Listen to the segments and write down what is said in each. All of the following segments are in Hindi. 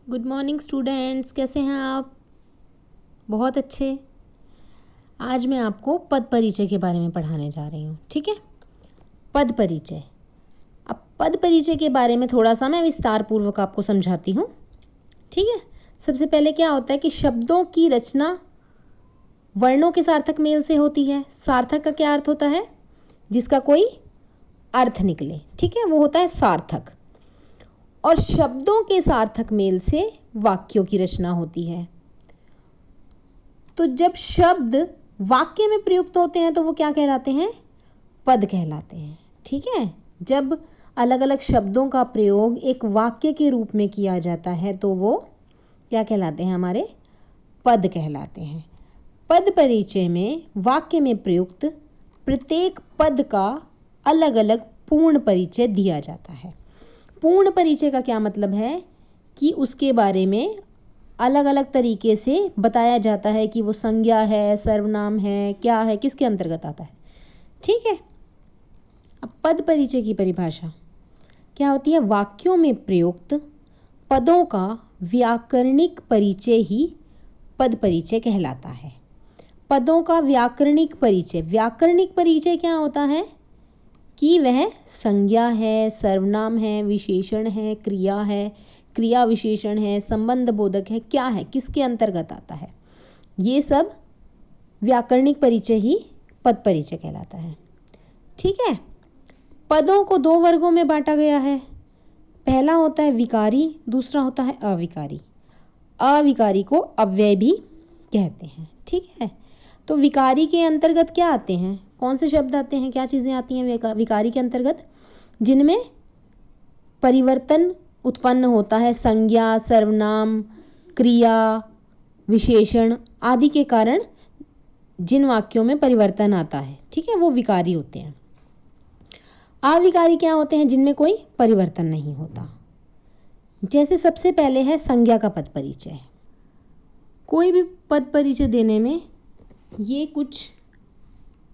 गुड मॉर्निंग स्टूडेंट्स, कैसे हैं आप? बहुत अच्छे। आज मैं आपको पद परिचय के बारे में पढ़ाने जा रही हूँ। ठीक है, पद परिचय। अब पद परिचय के बारे में थोड़ा सा मैं विस्तार पूर्वक आपको समझाती हूँ। ठीक है, सबसे पहले क्या होता है कि शब्दों की रचना वर्णों के सार्थक मेल से होती है। सार्थक का क्या अर्थ होता है? जिसका कोई अर्थ निकले। ठीक है, वो होता है सार्थक। और शब्दों के सार्थक मेल से वाक्यों की रचना होती है। तो जब शब्द वाक्य में प्रयुक्त होते हैं तो वो क्या कहलाते हैं? पद कहलाते हैं। ठीक है, जब अलग अलग शब्दों का प्रयोग एक वाक्य के रूप में किया जाता है तो वो क्या कहलाते हैं? हमारे पद कहलाते हैं। पद परिचय में वाक्य में प्रयुक्त प्रत्येक पद का अलग अलग पूर्ण परिचय दिया जाता है। पूर्ण परिचय का क्या मतलब है कि उसके बारे में अलग अलग तरीके से बताया जाता है कि वो संज्ञा है, सर्वनाम है, क्या है, किसके अंतर्गत आता है। ठीक है, अब पद परिचय की परिभाषा क्या होती है? वाक्यों में प्रयुक्त पदों का व्याकरणिक परिचय ही पद परिचय कहलाता है। पदों का व्याकरणिक परिचय। व्याकरणिक परिचय क्या होता है कि वह संज्ञा है, सर्वनाम है, विशेषण है, क्रिया है, क्रिया विशेषण है, संबंध बोधक है, क्या है, किसके अंतर्गत आता है। ये सब व्याकरणिक परिचय ही पद परिचय कहलाता है। ठीक है, पदों को दो वर्गों में बांटा गया है। पहला होता है विकारी, दूसरा होता है अविकारी। अविकारी को अव्यय भी कहते हैं। ठीक है, तो विकारी के अंतर्गत क्या आते हैं? कौन से शब्द आते हैं, क्या चीज़ें आती हैं विकारी के अंतर्गत? जिनमें परिवर्तन उत्पन्न होता है, संज्ञा, सर्वनाम, क्रिया, विशेषण आदि के कारण जिन वाक्यों में परिवर्तन आता है, ठीक है, वो विकारी होते हैं। अविकारी क्या होते हैं? जिनमें कोई परिवर्तन नहीं होता। जैसे सबसे पहले है संज्ञा का पद परिचय। कोई भी पद परिचय देने में ये कुछ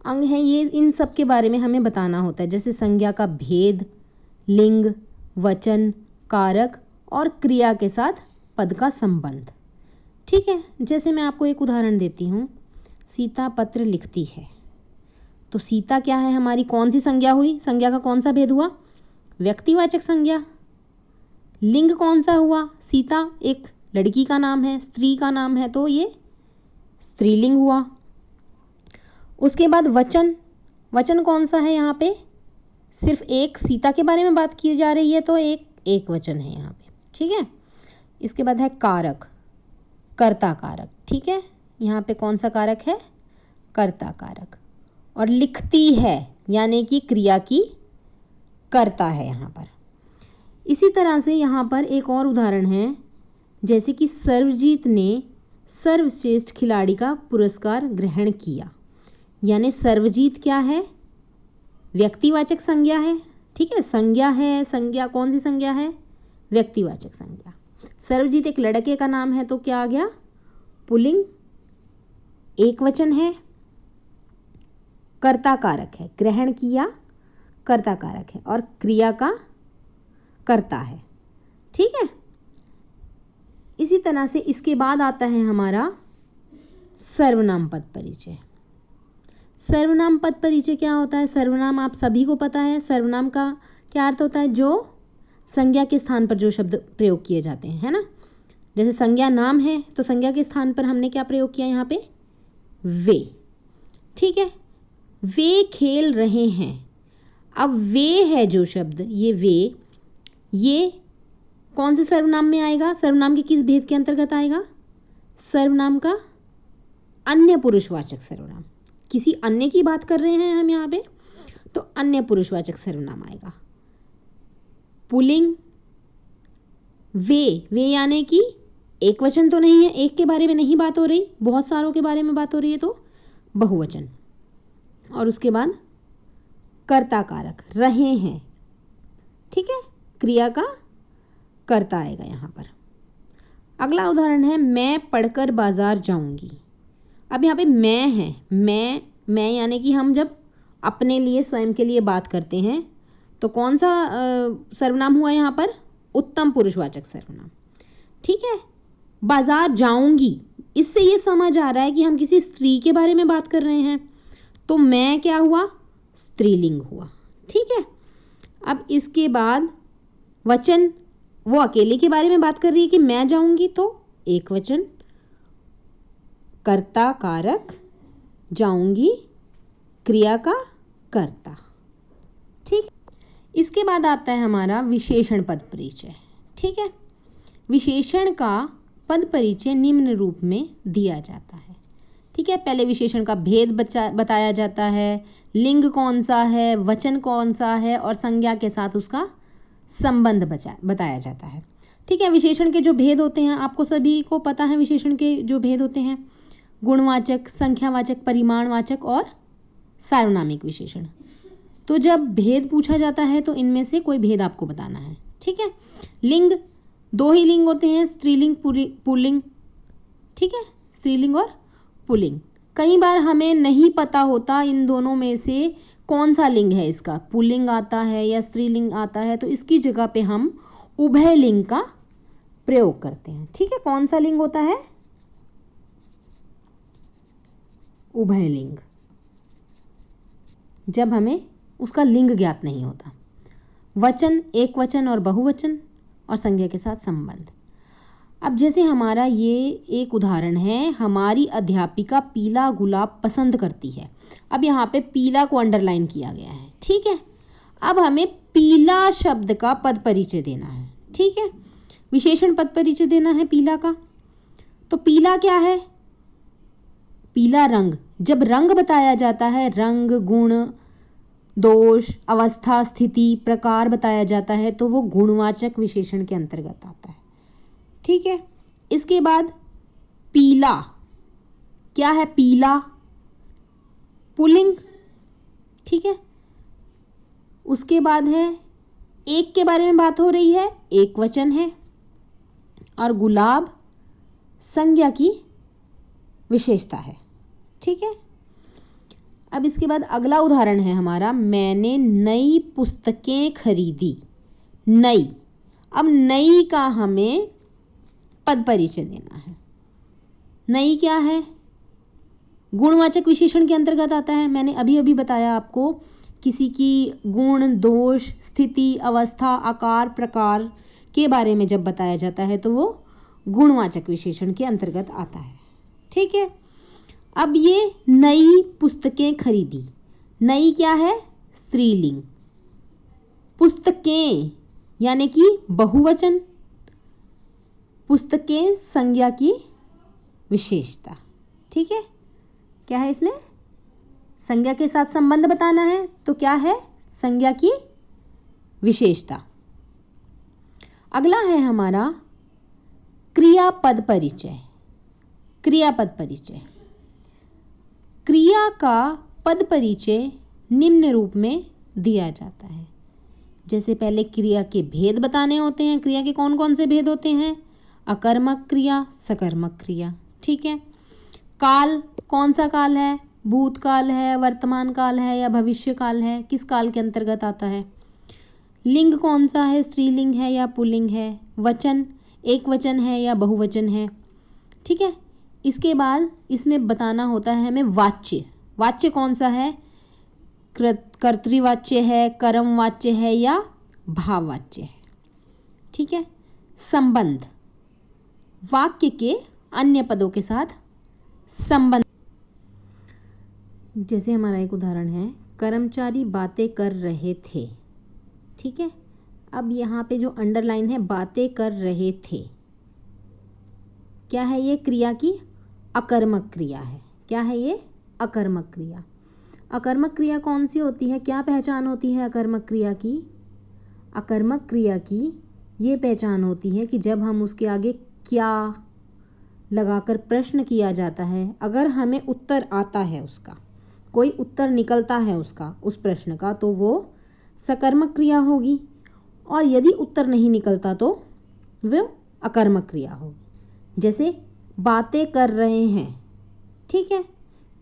अंग हैं, ये इन सब के बारे में हमें बताना होता है। जैसे संज्ञा का भेद, लिंग, वचन, कारक और क्रिया के साथ पद का संबंध। ठीक है, जैसे मैं आपको एक उदाहरण देती हूँ। सीता पत्र लिखती है, तो सीता क्या है? हमारी कौन सी संज्ञा हुई? संज्ञा का कौन सा भेद हुआ? व्यक्तिवाचक संज्ञा। लिंग कौन सा हुआ? सीता एक लड़की का नाम है, स्त्री का नाम है, तो ये स्त्रीलिंग हुआ। उसके बाद वचन। वचन कौन सा है? यहाँ पे सिर्फ एक सीता के बारे में बात की जा रही है तो एक वचन है यहाँ पे। ठीक है, इसके बाद है कारक, कर्ता कारक। ठीक है, यहाँ पे कौन सा कारक है? कर्ता कारक। और लिखती है यानी कि क्रिया की कर्ता है यहाँ पर। इसी तरह से यहाँ पर एक और उदाहरण है, जैसे कि सर्वजीत ने सर्वश्रेष्ठ खिलाड़ी का पुरस्कार ग्रहण किया। यानी सर्वजीत क्या है? व्यक्तिवाचक संज्ञा है। ठीक है, संज्ञा है। संज्ञा कौन सी संज्ञा है? व्यक्तिवाचक संज्ञा। सर्वजीत एक लड़के का नाम है तो क्या आ गया? पुल्लिंग, एक वचन है। कर्ता कारक है, ग्रहण किया कर्ता कारक है और क्रिया का कर्ता है। ठीक है, इसी तरह से इसके बाद आता है हमारा सर्वनाम पद परिचय। सर्वनाम पद परिचय क्या होता है? सर्वनाम आप सभी को पता है। सर्वनाम का क्या अर्थ होता है? जो संज्ञा के स्थान पर जो शब्द प्रयोग किए जाते हैं, है ना। जैसे संज्ञा नाम है तो संज्ञा के स्थान पर हमने क्या प्रयोग किया यहाँ पे? वे। ठीक है, वे खेल रहे हैं। अब वे है जो शब्द, ये वे, ये कौन से सर्वनाम में आएगा? सर्वनाम के किस भेद के अंतर्गत आएगा? सर्वनाम का अन्य पुरुषवाचक सर्वनाम। किसी अन्य की बात कर रहे हैं हम यहाँ पे तो अन्य पुरुषवाचक सर्वनाम आएगा। पुल्लिंग, वे यानी कि एक वचन तो नहीं है, एक के बारे में नहीं बात हो रही, बहुत सारों के बारे में बात हो रही है तो बहुवचन। और उसके बाद कर्ता कारक, रहे हैं। ठीक है, क्रिया का कर्ता आएगा यहाँ पर। अगला उदाहरण है मैं पढ़कर बाजार जाऊंगी। अब यहाँ पे मैं है। मैं यानी कि हम जब अपने लिए, स्वयं के लिए बात करते हैं तो कौन सा सर्वनाम हुआ यहाँ पर? उत्तम पुरुषवाचक सर्वनाम। ठीक है। बाजार जाऊंगी, इससे ये समझ आ रहा है कि हम किसी स्त्री के बारे में बात कर रहे हैं, तो मैं क्या हुआ, स्त्रीलिंग हुआ। ठीक है। अब इसके बाद वचन, वो अकेले के बारे में बात कर रही है कि मैं जाऊंगी, तो एक वचन, कर्ता कारक, जाऊंगी क्रिया का कर्ता। ठीक। इसके बाद आता है हमारा विशेषण पद परिचय। ठीक है। विशेषण का पद परिचय निम्न रूप में दिया जाता है। ठीक है। पहले विशेषण का भेद बताया जाता है, लिंग कौन सा है, वचन कौन सा है और संज्ञा के साथ उसका संबंध बताया जाता है। ठीक है। विशेषण के जो भेद होते हैं आपको सभी को पता है। विशेषण के जो भेद होते हैं, गुणवाचक, संख्यावाचक, परिमाणवाचक और सार्वनामिक विशेषण। तो जब भेद पूछा जाता है तो इनमें से कोई भेद आपको बताना है। ठीक है। लिंग, दो ही लिंग होते हैं, स्त्रीलिंग पुल्लिंग। ठीक है। स्त्रीलिंग और पुल्लिंग। कई बार हमें नहीं पता होता इन दोनों में से कौन सा लिंग है इसका, पुल्लिंग आता है या स्त्रीलिंग आता है, तो इसकी जगह पे हम उभय लिंग का प्रयोग करते हैं। ठीक है। कौन सा लिंग होता है, उभय लिंग, जब हमें उसका लिंग ज्ञात नहीं होता। वचन, एक वचन और बहुवचन और संज्ञा के साथ संबंध। अब जैसे हमारा ये एक उदाहरण है, हमारी अध्यापिका पीला गुलाब पसंद करती है। अब यहाँ पे पीला को अंडरलाइन किया गया है। ठीक है। अब हमें पीला शब्द का पद परिचय देना है। ठीक है। विशेषण पद परिचय देना है पीला का। तो पीला क्या है, पीला रंग। जब रंग बताया जाता है, रंग, गुण, दोष, अवस्था, स्थिति, प्रकार बताया जाता है, तो वो गुणवाचक विशेषण के अंतर्गत आता है। ठीक है। इसके बाद पीला क्या है, पीला पुल्लिंग। ठीक है। उसके बाद है एक के बारे में बात हो रही है, एक वचन है, और गुलाब संज्ञा की विशेषता है। ठीक है। अब इसके बाद अगला उदाहरण है हमारा, मैंने नई पुस्तकें खरीदी। नई, अब नई का हमें पद परिचय देना है। नई क्या है, गुणवाचक विशेषण के अंतर्गत आता है। मैंने अभी अभी बताया आपको, किसी की गुण, दोष, स्थिति, अवस्था, आकार, प्रकार के बारे में जब बताया जाता है तो वो गुणवाचक विशेषण के अंतर्गत आता है। ठीक है। अब ये नई पुस्तकें खरीदी, नई क्या है, स्त्रीलिंग। पुस्तकें यानी कि बहुवचन, पुस्तकें संज्ञा की विशेषता। ठीक है। क्या है इसमें, संज्ञा के साथ संबंध बताना है, तो क्या है, संज्ञा की विशेषता। अगला है हमारा क्रियापद परिचय। क्रियापद परिचय, क्रिया का पद परिचय निम्न रूप में दिया जाता है। जैसे पहले क्रिया के भेद बताने होते हैं। क्रिया के कौन कौन से भेद होते हैं, अकर्मक क्रिया, सकर्मक क्रिया। ठीक है। काल, कौन सा काल है, भूतकाल है, वर्तमान काल है या भविष्य काल है, किस काल के अंतर्गत आता है। लिंग कौन सा है, स्त्रीलिंग है या पुल्लिंग है। वचन, एक वचन है या बहुवचन है। ठीक है। इसके बाद इसमें बताना होता है हमें वाच्य। वाच्य कौन सा है, कर्तृवाच्य है, कर्मवाच्य है या भाववाच्य है। ठीक है। संबंध, वाक्य के अन्य पदों के साथ संबंध। जैसे हमारा एक उदाहरण है, कर्मचारी बातें कर रहे थे। ठीक है। अब यहाँ पे जो अंडरलाइन है, बातें कर रहे थे, क्या है ये, क्रिया की अकर्मक क्रिया है। क्या है ये, अकर्मक क्रिया। अकर्मक क्रिया कौन सी होती है, क्या पहचान होती है अकर्मक क्रिया की। अकर्मक क्रिया की ये पहचान होती है कि जब हम उसके आगे क्या लगाकर प्रश्न किया जाता है, अगर हमें उत्तर आता है, उसका कोई उत्तर निकलता है उसका, उस प्रश्न का, तो वो सकर्मक क्रिया होगी, और यदि उत्तर नहीं निकलता तो वो अकर्मक क्रिया होगी। जैसे बातें कर रहे हैं। ठीक है।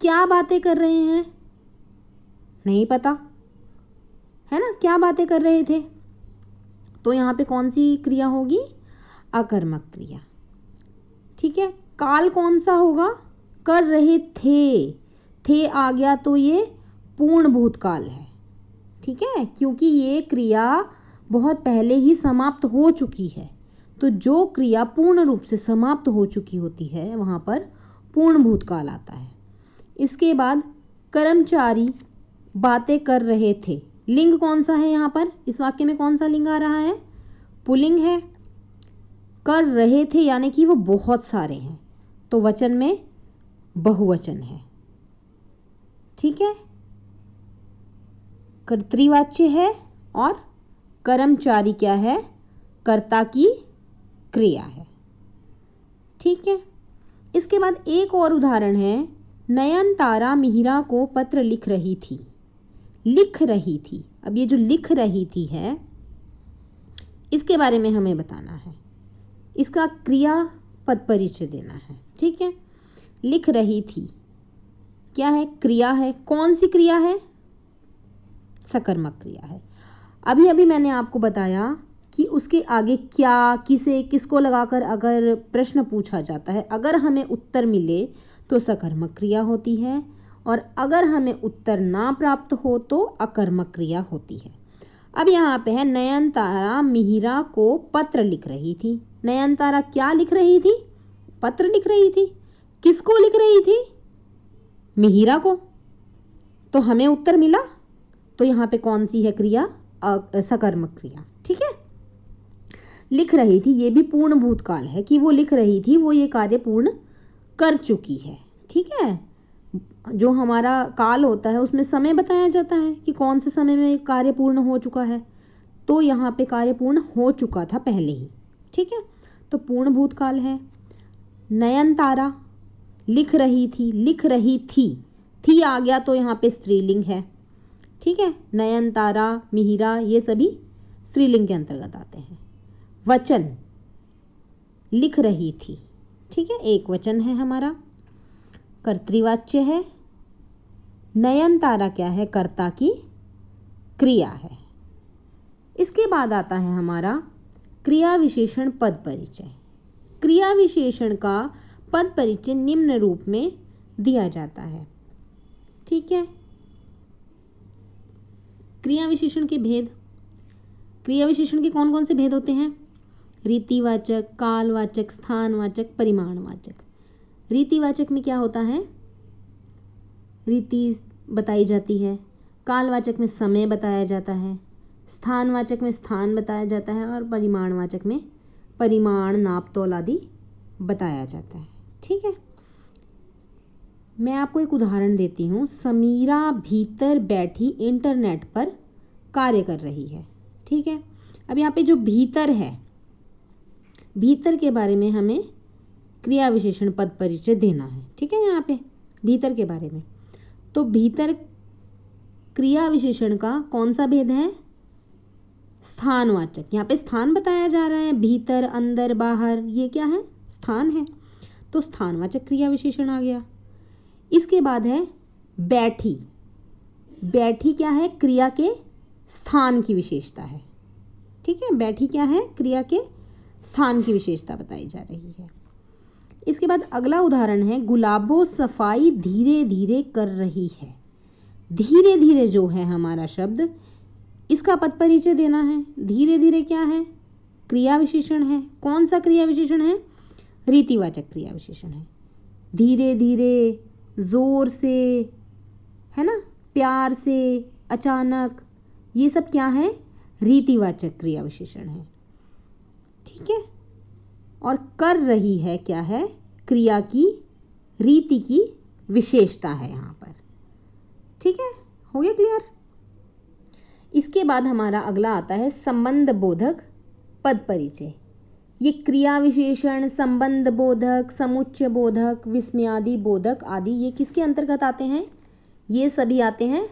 क्या बातें कर रहे हैं, नहीं पता है ना, क्या बातें कर रहे थे, तो यहाँ पे कौन सी क्रिया होगी, अकर्मक क्रिया। ठीक है। काल कौन सा होगा? कर रहे थे आ गया तो ये पूर्ण भूतकाल है। ठीक है, क्योंकि ये क्रिया बहुत पहले ही समाप्त हो चुकी है। तो जो क्रिया पूर्ण रूप से समाप्त हो चुकी होती है वहाँ पर पूर्ण भूतकाल आता है। इसके बाद कर्मचारी बातें कर रहे थे। लिंग कौन सा है यहाँ पर? इस वाक्य में कौन सा लिंग आ रहा है? पुल्लिंग है। कर रहे थे यानी कि वो बहुत सारे हैं, तो वचन में बहुवचन है। ठीक है, कर्तृवाच्य है और कर्मचारी क्या है? कर्ता की क्रिया है। ठीक है, इसके बाद एक और उदाहरण है। नयनतारा मिहिरा को पत्र लिख रही थी। लिख रही थी, अब ये जो लिख रही थी है इसके बारे में हमें बताना है, इसका क्रिया पद परिचय देना है। ठीक है, लिख रही थी क्या है? क्रिया है। कौन सी क्रिया है? सकर्मक क्रिया है। अभी अभी मैंने आपको बताया कि उसके आगे क्या, किसे, किसको लगाकर अगर प्रश्न पूछा जाता है, अगर हमें उत्तर मिले तो सकर्मक क्रिया होती है, और अगर हमें उत्तर ना प्राप्त हो तो अकर्मक क्रिया होती है। अब यहाँ पे है नयनतारा मिहिरा को पत्र लिख रही थी। नयनतारा क्या लिख रही थी? पत्र लिख रही थी। किसको लिख रही थी? मिहिरा को। तो हमें उत्तर मिला, तो यहाँ पे कौन सी है क्रिया? सकर्मक क्रिया। ठीक है, लिख रही थी, ये भी पूर्ण भूतकाल है कि वो लिख रही थी, वो ये कार्य पूर्ण कर चुकी है। ठीक है, जो हमारा काल होता है उसमें समय बताया जाता है कि कौन से समय में कार्य पूर्ण हो चुका है, तो यहाँ पे कार्य पूर्ण हो चुका था पहले ही। ठीक है, तो पूर्ण भूतकाल है। नयनतारा लिख रही थी, लिख रही थी आ गया तो यहाँ पे स्त्रीलिंग है। ठीक है, नयनतारा, मिहिरा ये सभी स्त्रीलिंग के अंतर्गत आते हैं। वचन लिख रही थी, ठीक है, एक वचन है हमारा। कर्तृवाच्य है। नयनतारा क्या है? कर्ता की क्रिया है। इसके बाद आता है हमारा क्रिया विशेषण पद परिचय। क्रिया विशेषण का पद परिचय निम्न रूप में दिया जाता है। ठीक है, क्रिया विशेषण के भेद। क्रिया विशेषण के कौन कौन से भेद होते हैं? रीतिवाचक, कालवाचक, स्थानवाचक, परिमाणवाचक। रीतिवाचक में क्या होता है? रीति बताई जाती है। कालवाचक में समय बताया जाता है। स्थानवाचक में स्थान बताया जाता है, और परिमाणवाचक में परिमाण, नाप तोल आदि बताया जाता है। ठीक है, मैं आपको एक उदाहरण देती हूँ। समीरा भीतर बैठी इंटरनेट पर कार्य कर रही है। ठीक है, अब यहाँ पे जो भीतर है, भीतर के बारे में हमें क्रिया विशेषण पद परिचय देना है। ठीक है, यहाँ पे भीतर के बारे में, तो भीतर क्रिया विशेषण का कौन सा भेद है? स्थानवाचक। यहाँ पे स्थान बताया जा रहा है, भीतर, अंदर, बाहर, ये क्या है? स्थान है, तो स्थानवाचक क्रिया विशेषण आ गया। इसके बाद है बैठी। बैठी क्या है? क्रिया के स्थान की विशेषता है। ठीक है, बैठी क्या है? क्रिया के स्थान की विशेषता बताई जा रही है। इसके बाद अगला उदाहरण है गुलाबो सफाई धीरे धीरे कर रही है। धीरे धीरे जो है हमारा शब्द, इसका पद परिचय देना है। धीरे धीरे क्या है? क्रिया विशेषण है। कौन सा क्रिया विशेषण है? रीतिवाचक क्रिया विशेषण है। धीरे धीरे, जोर से, है ना, प्यार से, अचानक, ये सब क्या है? रीतिवाचक क्रिया विशेषण है। ठीक है, और कर रही है क्या है? क्रिया की, रीति की विशेषता है यहाँ पर। ठीक है, हो गया क्लियर? इसके बाद हमारा अगला आता है संबंध बोधक पद परिचय। ये क्रिया विशेषण, संबंध बोधक, समुच्चय बोधक, विस्मयादि बोधक आदि ये किसके अंतर्गत आते हैं? ये सभी आते हैं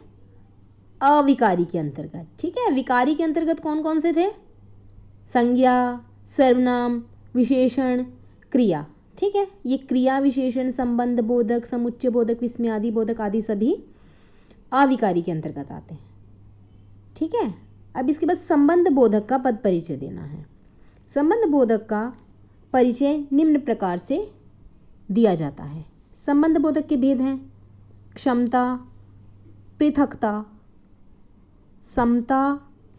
अविकारी के अंतर्गत। ठीक है, विकारी के अंतर्गत कौन कौन से थे? संज्ञा, सर्वनाम, विशेषण, क्रिया। ठीक है, ये क्रिया विशेषण, संबंध बोधक, समुच्चय बोधक, विस्मयादि बोधक आदि सभी अविकारी के अंतर्गत आते हैं। ठीक है, अब इसके बाद संबंध बोधक का पद परिचय देना है। संबंध बोधक का परिचय निम्न प्रकार से दिया जाता है। संबंध बोधक के भेद हैं क्षमता, पृथकता, समता,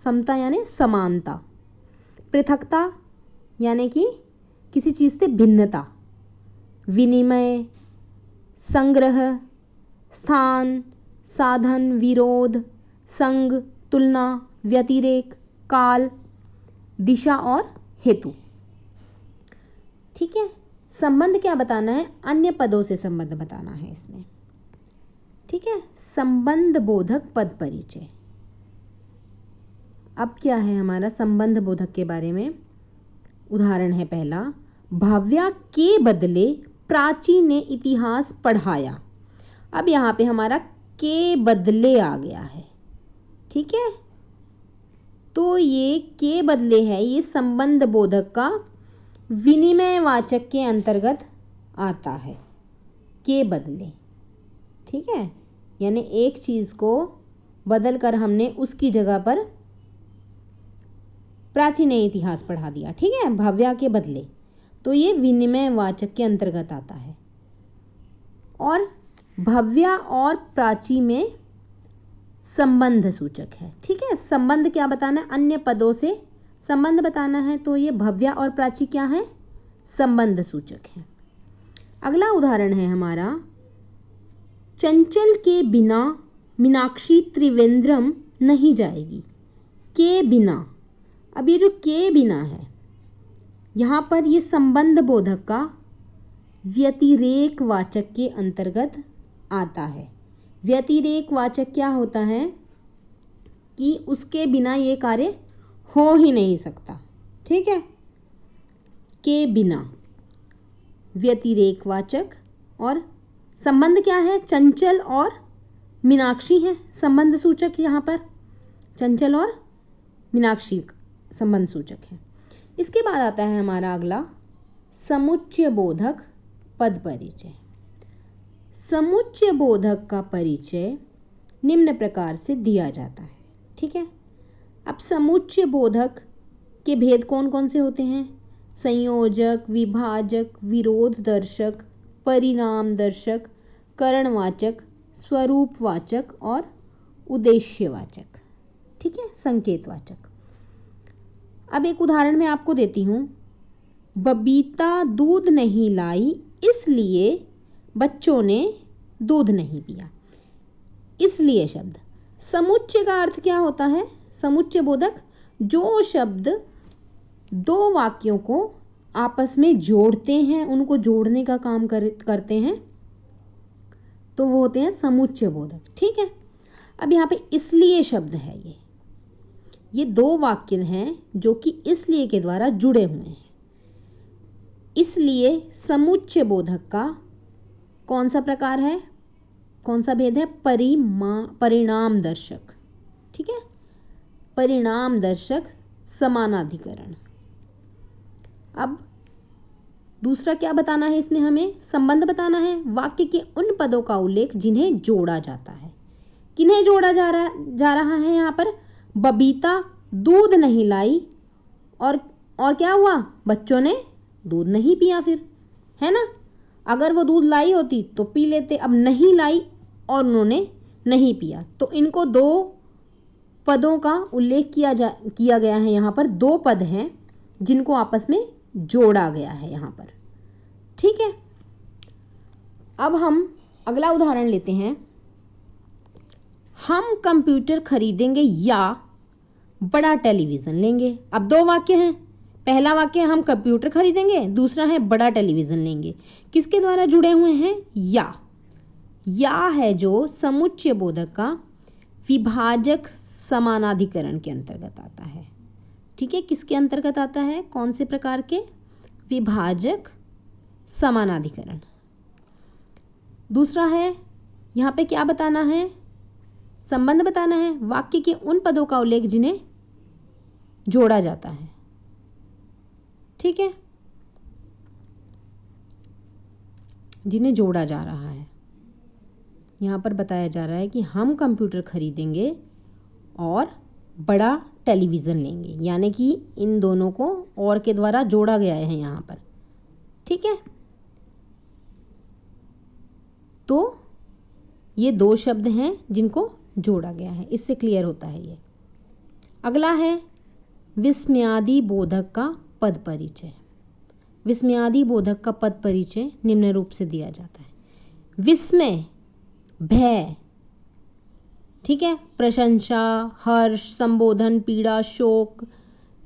समता यानी समानता, पृथकता यानी कि किसी चीज़ से भिन्नता, विनिमय, संग्रह, स्थान, साधन, विरोध, संग, तुलना, व्यतिरेक, काल, दिशा और हेतु। ठीक है, संबंध क्या बताना है? अन्य पदों से संबंध बताना है इसमें। ठीक है, संबंध बोधक पद परिचय। अब क्या है हमारा संबंध बोधक के बारे में? उदाहरण है पहला, भव्या के बदले प्राची ने इतिहास पढ़ाया। अब यहाँ पे हमारा के बदले आ गया है। ठीक है, तो ये के बदले है, ये संबंध बोधक का विनिमय वाचक के अंतर्गत आता है। के बदले, ठीक है, यानी एक चीज़ को बदल कर हमने उसकी जगह पर प्राची ने इतिहास पढ़ा दिया। ठीक है, भव्या के बदले, तो ये विनिमय वाचक के अंतर्गत आता है। और भव्या और प्राची में संबंध सूचक है। ठीक है, संबंध क्या बताना है? अन्य पदों से संबंध बताना है, तो ये भव्या और प्राची क्या है? संबंध सूचक है। अगला उदाहरण है हमारा, चंचल के बिना मीनाक्षी त्रिवेंद्रम नहीं जाएगी। के बिना, अब ये जो के बिना है यहाँ पर ये संबंध बोधक का व्यतिरेक वाचक के अंतर्गत आता है। व्यतिरेक वाचक क्या होता है कि उसके बिना ये कार्य हो ही नहीं सकता। ठीक है, के बिना व्यतिरेक वाचक। और संबंध क्या है? चंचल और मीनाक्षी है संबंध सूचक। यहाँ पर चंचल और मीनाक्षी संबंध सूचक है। इसके बाद आता है हमारा अगला समुच्चय बोधक पद परिचय। समुच्चय बोधक का परिचय निम्न प्रकार से दिया जाता है। ठीक है, अब समुच्चय बोधक के भेद कौन कौन से होते हैं? संयोजक, विभाजक, विरोध दर्शक, परिणाम दर्शक, करणवाचक, स्वरूपवाचक और उद्देश्यवाचक। ठीक है, संकेतवाचक। अब एक उदाहरण मैं आपको देती हूँ, बबीता दूध नहीं लाई इसलिए बच्चों ने दूध नहीं पिया। इसलिए शब्द, समुच्चय का अर्थ क्या होता है? समुच्चय बोधक जो शब्द दो वाक्यों को आपस में जोड़ते हैं, उनको जोड़ने का काम करते हैं, तो वो होते हैं समुच्चय बोधक। ठीक है, अब यहाँ पे इसलिए शब्द है, ये दो वाक्य हैं जो कि इसलिए के द्वारा जुड़े हुए हैं। इसलिए समुच्चय बोधक का कौन सा प्रकार है, कौन सा भेद है? परिणाम दर्शक। ठीक है, परिणाम दर्शक समानाधिकरण। अब दूसरा क्या बताना है इसमें? हमें संबंध बताना है। वाक्य के उन पदों का उल्लेख जिन्हें जोड़ा जाता है। किन्हें जोड़ा जा रहा है यहाँ पर? बबीता दूध नहीं लाई और क्या हुआ? बच्चों ने दूध नहीं पिया। फिर है ना, अगर वो दूध लाई होती तो पी लेते, अब नहीं लाई और उन्होंने नहीं पिया, तो इनको दो पदों का उल्लेख किया गया है। यहाँ पर दो पद हैं जिनको आपस में जोड़ा गया है यहाँ पर। ठीक है, अब हम अगला उदाहरण लेते हैं, हम कंप्यूटर खरीदेंगे या बड़ा टेलीविज़न लेंगे। अब दो वाक्य हैं, पहला वाक्य हम कंप्यूटर खरीदेंगे, दूसरा है बड़ा टेलीविज़न लेंगे। किसके द्वारा जुड़े हुए हैं? या है जो समुच्चय बोधक का विभाजक समानाधिकरण के अंतर्गत आता है। ठीक है, किसके अंतर्गत आता है? कौन से प्रकार के? विभाजक समानाधिकरण। दूसरा है, यहाँ पे क्या बताना है? संबंध बताना है। वाक्य के उन पदों का उल्लेख जिन्हें जोड़ा जाता है। ठीक है, जिन्हें जोड़ा जा रहा है। यहाँ पर बताया जा रहा है कि हम कंप्यूटर खरीदेंगे और बड़ा टेलीविज़न लेंगे, यानी कि इन दोनों को और के द्वारा जोड़ा गया है यहाँ पर। ठीक है, तो ये दो शब्द हैं जिनको जोड़ा गया है, इससे क्लियर होता है ये। अगला है विस्मयादि बोधक का पद परिचय। विस्मयादि बोधक का पद परिचय निम्न रूप से दिया जाता है। विस्मय, भय, ठीक है, प्रशंसा, हर्ष, संबोधन, पीड़ा, शोक,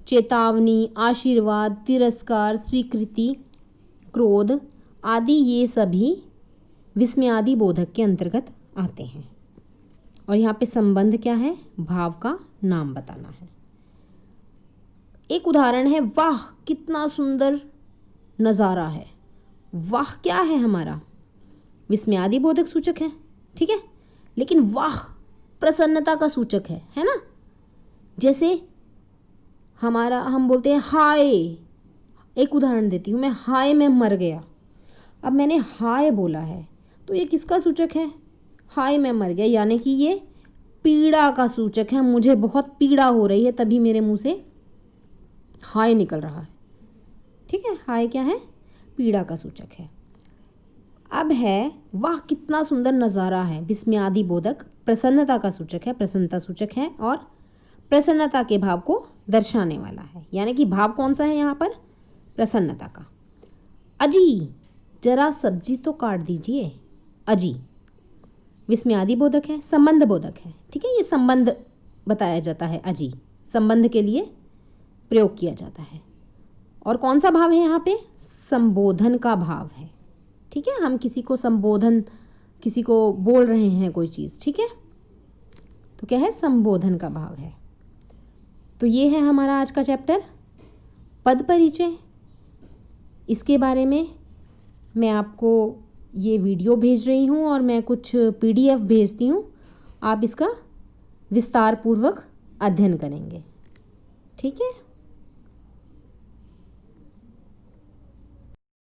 चेतावनी, आशीर्वाद, तिरस्कार, स्वीकृति, क्रोध आदि ये सभी विस्मयादि बोधक के अंतर्गत आते हैं। और यहाँ पे संबंध क्या है? भाव का नाम बताना है। एक उदाहरण है, वाह कितना सुंदर नज़ारा है। वाह क्या है? हमारा विस्मयादि बोधक सूचक है, ठीक है, लेकिन वाह प्रसन्नता का सूचक है ना। जैसे हम बोलते हैं हाय, एक उदाहरण देती हूँ मैं, हाय मैं मर गया। अब मैंने हाय बोला है तो ये किसका सूचक है? हाय मैं मर गया, यानी कि ये पीड़ा का सूचक है। मुझे बहुत पीड़ा हो रही है तभी मेरे मुंह से हाय निकल रहा है, ठीक है। हाय क्या है? पीड़ा का सूचक है। अब है वाह कितना सुंदर नज़ारा है, विस्मयादि बोधक प्रसन्नता का सूचक है, प्रसन्नता सूचक है और प्रसन्नता के भाव को दर्शाने वाला है। यानी कि भाव कौन सा है यहाँ पर? प्रसन्नता का। अजी जरा सब्जी तो काट दीजिए। अजी विस्मयादि बोधक है, संबंध बोधक है, ठीक है। ये संबंध बताया जाता है, अजी संबंध के लिए प्रयोग किया जाता है। और कौन सा भाव है यहाँ पे? संबोधन का भाव है, ठीक है। हम किसी को संबोधन, किसी को बोल रहे हैं कोई चीज़, ठीक है, तो क्या है? संबोधन का भाव है। तो ये है हमारा आज का चैप्टर पद परिचय। इसके बारे में मैं आपको ये वीडियो भेज रही हूँ और मैं कुछ PDF भेजती हूँ, आप इसका विस्तार पूर्वक अध्ययन करेंगे, ठीक है।